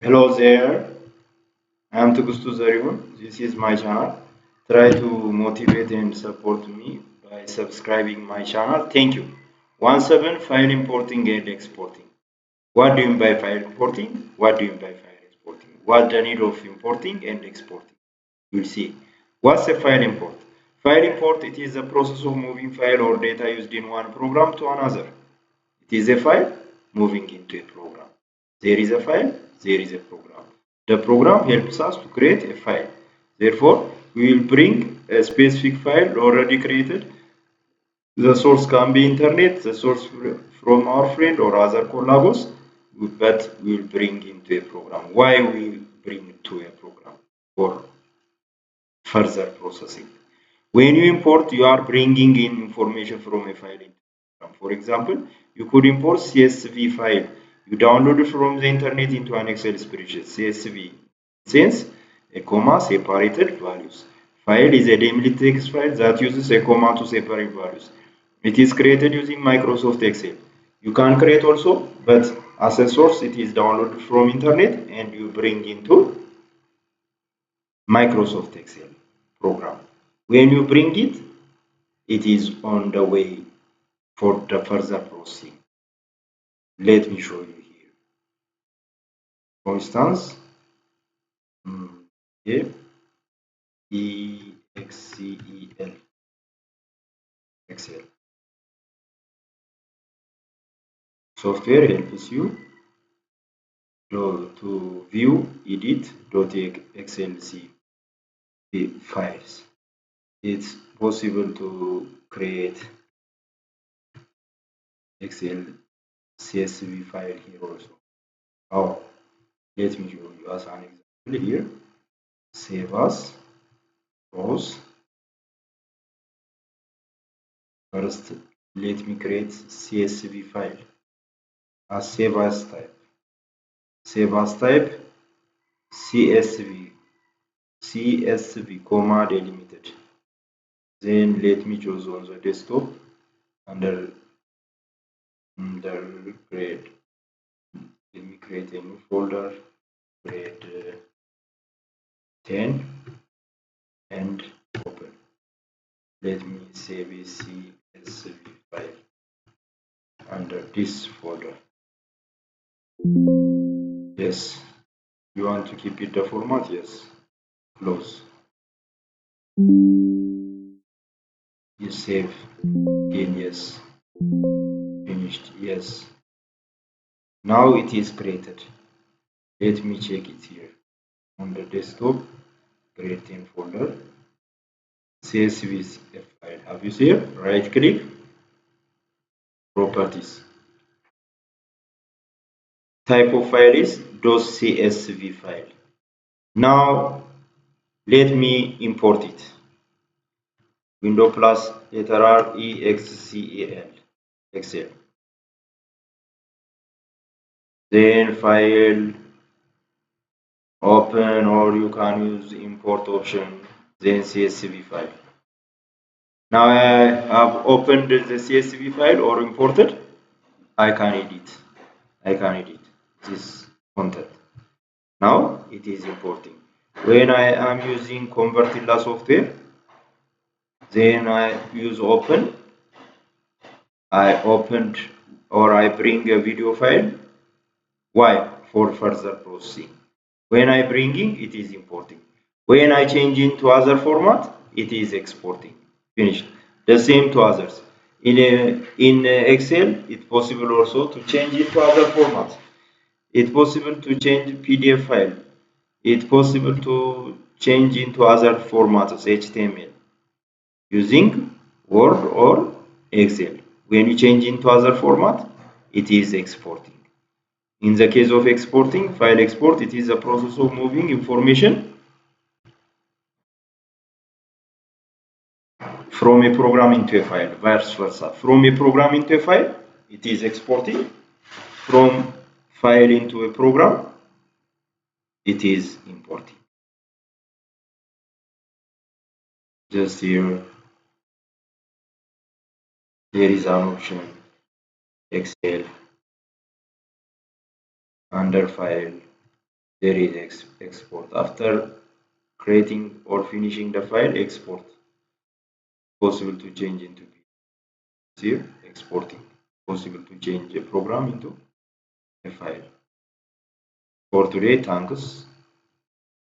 Hello there, I am Tugustu Zariun. This is my channel. Try to motivate and support me by subscribing my channel. Thank you. 17 File importing and exporting. What do you mean by file importing? What do you mean by file exporting? What the need of importing and exporting? We'll see. What's a file import? File import, it is the process of moving file or data used in one program to another. It is a file moving into a program. There is a file, there is a program. The program helps us to create a file. Therefore, we will bring a specific file already created. The source can be internet, the source from our friend or other collabos, but we will bring into a program. Why we bring to a program? For further processing. When you import, you are bringing in information from a file. For example, you could import CSV file you downloaded from the internet into an Excel spreadsheet. CSV since a comma separated values. File is a daemon text file that uses a comma to separate values. It is created using Microsoft Excel. You can create also, but as a source, it is downloaded from internet and you bring into Microsoft Excel program. When you bring it, it is on the way for the further processing. Let me show you here. For instance, here, EXCEL, Excel. Software helps you to view, edit.xlc files. It's possible to create Excel CSV file here also. Oh, let me show you as an example here. Save as, browse. First, let me create CSV file as save as type. Save as type CSV, comma delimited. Then let me choose on the desktop under grade. Let me create a new folder, grade 10, and open. Let me save a CSV file under this folder. Yes, you want to keep it the format? Yes. Close. You save. Again, yes. Finished. Yes. Now it is created. Let me check it here. On the desktop, grade 10 folder, CSV file. Have you seen? Right click, properties. Type of file is .csv file. Now let me import it. Window plus letter R EXCEL, Excel. Then file, open, or you can use import option, then CSV file. Now I have opened the CSV file or imported. I can edit this content. Now it is importing. When I am using Convertilla software, then I use open. I opened or I bring a video file. Why? For further processing. When I bringing, it is importing. When I change into other format, it is exporting. Finished. The same to others. In Excel, it's possible also to change into other formats. It's possible to change PDF file. It's possible to change into other formats, HTML, using Word or Excel. When you change into other format, it is exporting. In the case of exporting, file export, it is a process of moving information from a program into a file, vice versa. From a program into a file, it is exporting. From file into a program, it is importing. Just here, there is an option, Excel, under file, there is export. After creating or finishing the file, export. Possible to change into here, exporting. Possible to change a program into a file. For today, thanks.